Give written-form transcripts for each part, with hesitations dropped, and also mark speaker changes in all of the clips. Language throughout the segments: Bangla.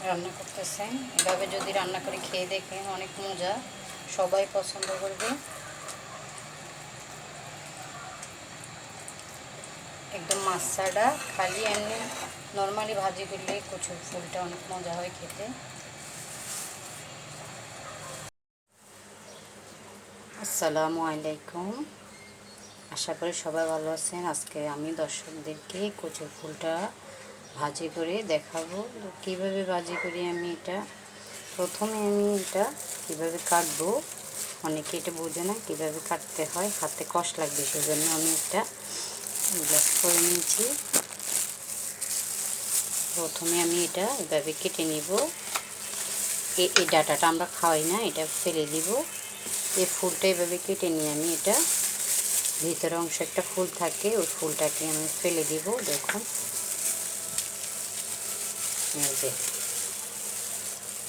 Speaker 1: রান্না করতেছেন। এভাবে যদি রান্না করে খেয়ে দেখেন, অনেক মজা, সবাই পছন্দ করবে। একদম মাছ ছাড়া, খালি এমনি নর্মালি ভাজি করলে কচুর ফুলটা অনেক মজা হয় খেতে। আসসালামু আলাইকুম, আশা করি সবাই ভালো আছেন। আজকে আমি দর্শকদেরকে কচুর ফুলটা ভাজি করে দেখাবো। কীভাবে ভাজি করি আমি এটা, প্রথমে আমি এটা কীভাবে কাটবো, অনেকে এটা বোঝে না কীভাবে কাটতে হয়, হাতে কষ্ট লাগবে, সেজন্য আমি এটা ব্লাস করে নিয়েছি। প্রথমে আমি এটা এভাবে কেটে নিব। এই ডাটাটা আমরা খাওয়াই না, এটা ফেলে দিব। এই ফুলটা এভাবে কেটে নিয়ে আমি এটা ভিতরে অংশ একটা ফুল থাকে, ওই ফুলটাকে আমি ফেলে দিব। দেখুন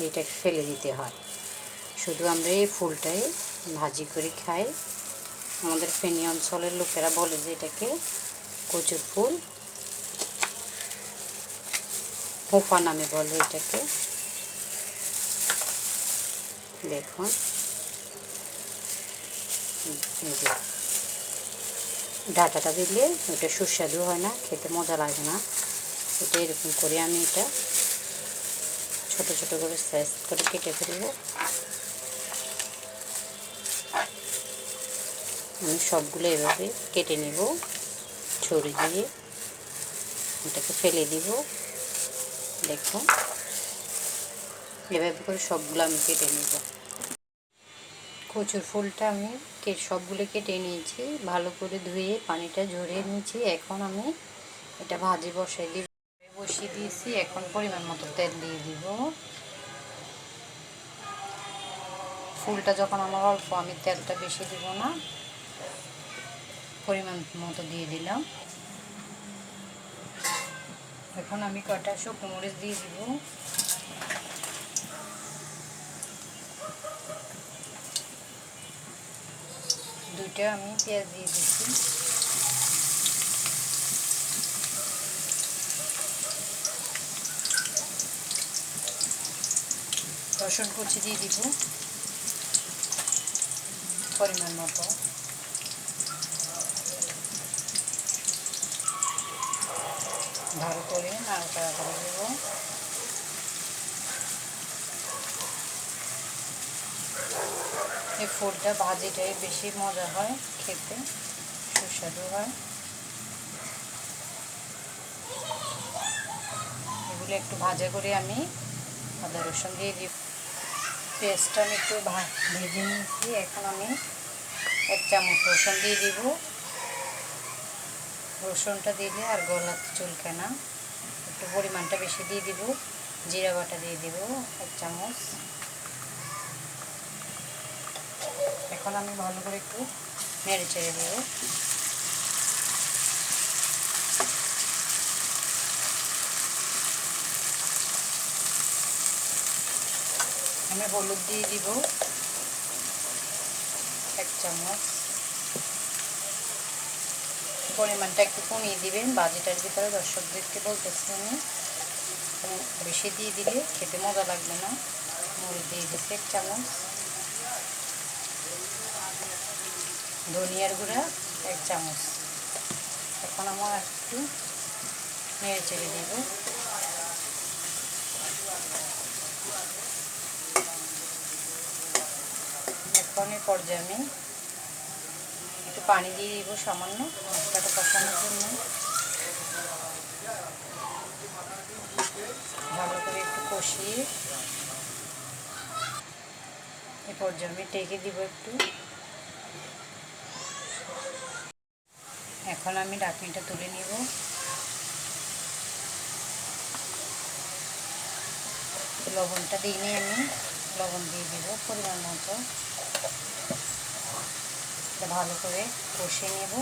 Speaker 1: এইটাকে ফেলে দিতে হয়। শুধু আমরা এই ফুলটাই ভাজি করে খাই। আমাদের ফেনী অঞ্চলের লোকেরা বলে যে এটাকে কচুর ফুল, হোপা নামে বলে এটাকে। দেখুন ডাটাটা দিলে ওটা সুস্বাদু হয় না, খেতে মজা লাগে না। এটা এরকম করে আমি এটা ছোট ছোট করে সাইজ করে কেটে ফেলব। আমি সবগুলো এভাবে কেটে নেব, ছড়ি দিয়ে এটাকে ফেলে দিব। দেখুন এভাবে করে সবগুলো আমি কেটে নেব। কচুর ফুলটা আমি সবগুলো কেটে নিয়েছি, ভালো করে ধুয়ে পানিটা ঝরিয়ে নিয়েছি। এখন আমি এটা ভাজি বসিয়ে দিয়েছি। এখন পরিমাণ মতো তেল দিয়ে দিব। ফুলটা যখন আমার অল্প, আমি তেলটা বেশি দিব না, পরিমাণ মতো দিয়ে দিলাম। এখন আমি কয়টা শুকনো মরিচ দিয়ে দিব। দুইটা আমি পেঁয়াজ দিয়ে দিচ্ছি। রসুন কুচি দিয়ে দিব পরিমাণ মতো। ভালো করে নাড়াচাড়া করে দেব। এই ফুলটা ভাজিটাই বেশি মজা হয় খেতে, সুস্বাদু হয়। এগুলো একটু ভাজা করে আমি আদা রসুন দিয়ে দিব। পেঁয়াজটা আমি একটু ভেজে নিয়েছি। এখন আমি 1 চামচ রসুন দিয়ে দিব। রসুনটা দিলে আর গলাতে চুলকে না, একটু পরিমাণটা বেশি দিয়ে দিব। জিরা বাটা দিয়ে দিব 1 চামচ। এখন আমি ভালো করে একটু নেড়ে চেড়ে দেব। আমি হলুদ দিয়ে দিব 1 চামচ। পরিমাণটা একটু কমিয়ে দিবেন, বাজিটার ভিতরে দর্শকদেরকে বলতেছি আমি, বেশি দিয়ে দিলে খেতে মজা লাগবে না। মরিচ দিয়ে দিচ্ছি 1 চামচ। ধনিয়ার গুঁড়া 1 চামচ। এখন আমার একটু নেড়ে চেড়ে দিব। এখন এই পর্যায়ে আমি একটু পানি দিয়ে দিব সামান্য, মশলাটা কষানোর জন্য। ভালো করে একটু কষিয়ে এই পর্যায়ে আমি ঢেকে দিব একটু। এখন আমি ঢাকনিটা তুলে নিব। লবণটা দিইনি আমি, লবণ দিয়ে দিব পরিমাণ মতো। ভালো করে কষিয়ে নেব।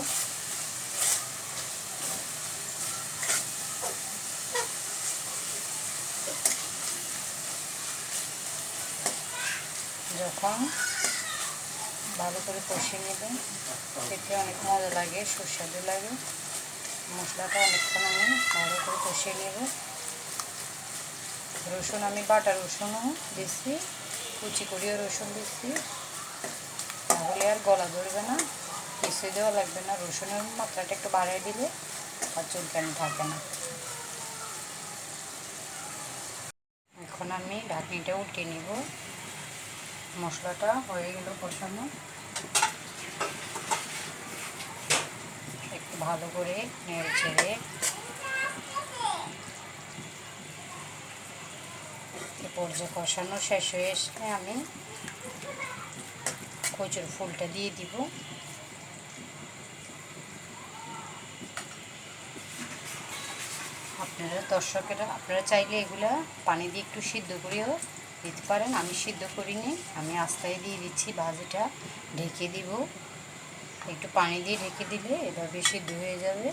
Speaker 1: যখন ভালো করে কষিয়ে নেবেন, খেতে অনেক মজা লাগে, সুস্বাদু লাগে। মশলাটা অনেকক্ষণ আমি ভালো করে কষিয়ে নেব। রসুন আমি বাটা রসুনও দিচ্ছি, কুচি করিও রসুন দিচ্ছি, তাহলে আর গলা ধরবে না, কিছুই দেওয়া লাগবে না। রসুনের মাত্রাটা একটু বাড়িয়ে দিলে আর চুলকানি থাকে না। এখন আমি ঢাকনিটা উল্টে নিব। মশলাটা হয়ে গেল কষানো, একটু ভালো করে নেড়ে ছেড়ে পর্যায়ে কষানো শেষ হয়ে আসলে আমি কচুর ফুলটা দিয়ে দিব। আপনারা চাইলে এগুলা পানি দিয়ে একটু সিদ্ধ করেও দিতে পারেন। আমি সিদ্ধ করিনি, আমি আস্তায় দিয়ে দিচ্ছি। ভাজিটা ঢেকে দিব, একটু পানি দিয়ে ঢেকে দিলে এভাবে সিদ্ধ হয়ে যাবে।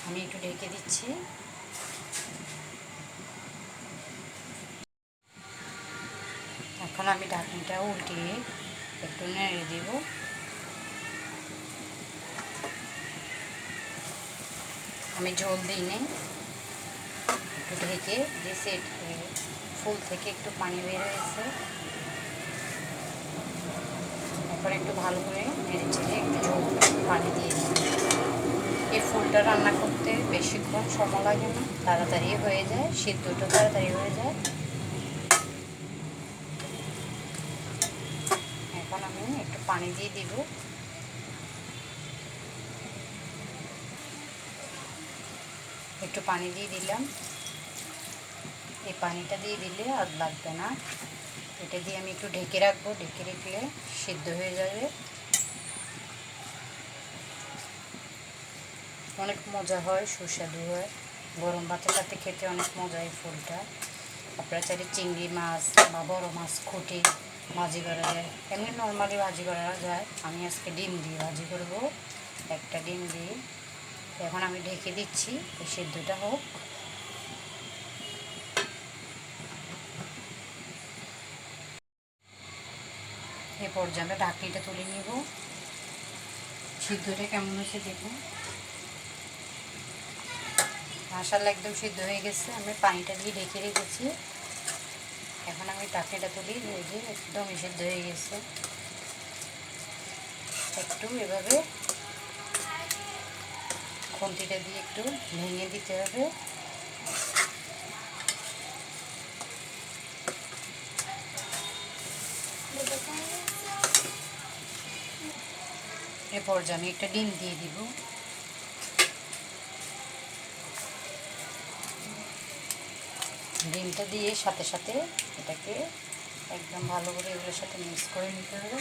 Speaker 1: আমি একটু ঢেকে দিচ্ছি। এখন আমি ঢাকনিটা উল্টিয়ে একটু নেড়ে দিব। আমি ঝোল দিই নেই, একটু ঢেকে দিয়েছি। ফুল থেকে একটু পানি বের হয়েছে। এখন একটু ভালো করে নেড়ে চেড়ে একটু ঝোল পানি দিয়ে দিই। এই ফুলটা রান্না করতে বেশিক্ষণ সময় লাগে না, তাড়াতাড়ি হয়ে যায়, সিদ্ধটা তাড়াতাড়ি হয়ে যায়। এখন আমি একটু পানি দিয়ে দিব। একটু পানি দিয়ে দিলাম। এই পানিটা দিয়ে দিলে আর লাগবে না। এটা দিয়ে আমি একটু ঢেকে রাখবো, ঢেকে রাখলে সিদ্ধ হয়ে যাবে। অনেক মজা হয়, সুস্বাদু হয়, গরম ভাতের সাথে খেতে অনেক মজা এই ফুলটা। আপনারা চাইলে চিংড়ি মাছ বা বড় মাছ খুঁটি ভাজি করা যায়, এমনি নর্মালি ভাজি করা যায়। আমি আজকে ডিম দিয়ে ভাজি করব, একটা ডিম দিয়ে। এখন আমি ঢেকে দিচ্ছি, এই সিদ্ধটা হোক। এ পর্যায়ে আমরা ঢাকনিটা তুলে নিব। সিদ্ধটা কেমন হয়েছে দেখুন, মাশাআল্লাহ একদম সিদ্ধ হয়ে গেছে। আমি পানিটা দিয়ে ঢেকে রেখেছি। এখন আমি ঢাকনিটা তুলি, যে একদম সিদ্ধ হয়ে গেছে। একটু এভাবে খুন্তিটা দিয়ে একটু ভেঙে দিতে হবে। এ পর্যায়ে আমি একটা ডিম দিয়ে দিব। ডিমটা দিয়ে সাথে সাথে এটাকে একদম ভালো করে এগুলোর সাথে মিক্স করে নিতে হবে।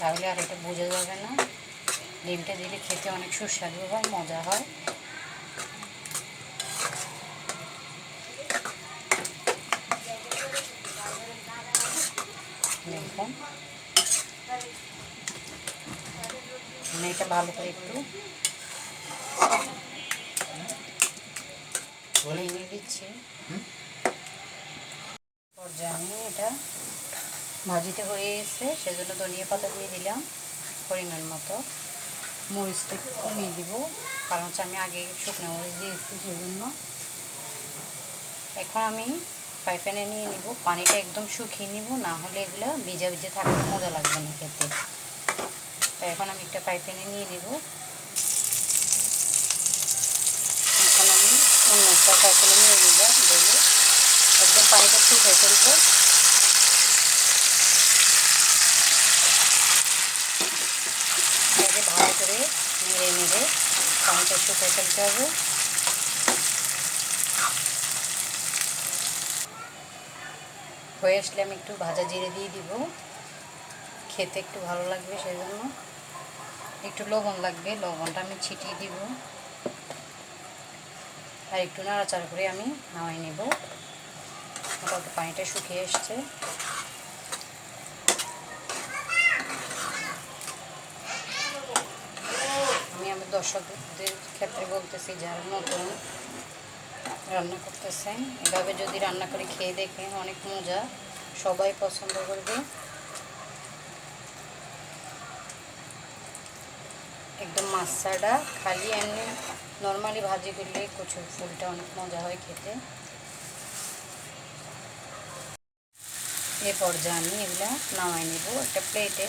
Speaker 1: তাহলে আর এটা বোঝা যাবে না। ডিমটা দিলে খেতে অনেক সুস্বাদু হয়, মজা হয়। দেখুন আমি এটা ভালো করে একটু ভেঙে দিচ্ছি। পর্যায়ে আমি এটা ভাজিতে হয়ে এসে সেজন্য ধনিয়া পাতা দিয়ে দিলাম পরিমাণ মতো। মরিচটা একটু কমিয়ে দিব, কারণ হচ্ছে আমি আগে শুকনো মরিচ দিয়েছি সেজন্য। এখন আমি ফ্রাই প্যানে নিয়ে নিব, পানিটা একদম শুকিয়ে নিব, না হলে এগুলো ভিজা ভিজে থাকলে মজা লাগবে না খেতে। এখন আমি একটা ফ্রাই প্যানে নিয়ে নিব। এখন আমি অন্য একটা ফ্রাই প্যানে নিয়ে নিলাম, দিলে একদম পানিটা শুকিয়ে ফেলবো। এটাকে ভালো করে নেড়ে নেড়ে পানিটা শুকিয়ে ফেলতে হবে। হয়ে আসলে আমি একটু ভাজা জিরে দিয়ে দিব, খেতে একটু ভালো লাগবে সেজন্য। একটু লবণ লাগবে, লবণটা আমি ছিটিয়ে দিব। আর একটু নাড়াচাড়া করে আমি নামাই নেব। মোটামুটি পানিটা শুকিয়ে এসছে। আমি আমার দর্শকদের ক্ষেত্রে বলতেছি, যারা নতুন রান্না করতেছেন, এভাবে যদি রান্না করে খেয়ে দেখেন, অনেক মজা, সবাই পছন্দ করবে। একদম মাছাটা খালি এমনি নর্মালি ভাজি করলে কচুর ফুলটা অনেক মজা হয় খেতে। এ পর্যায়ে আমি এগুলা নামাই নেব একটা প্লেটে।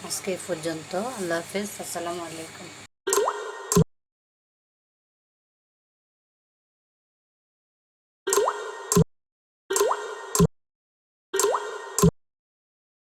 Speaker 1: আজকে পর্যন্ত, আল্লাহ হাফেজ, আসসালামু আলাইকুম।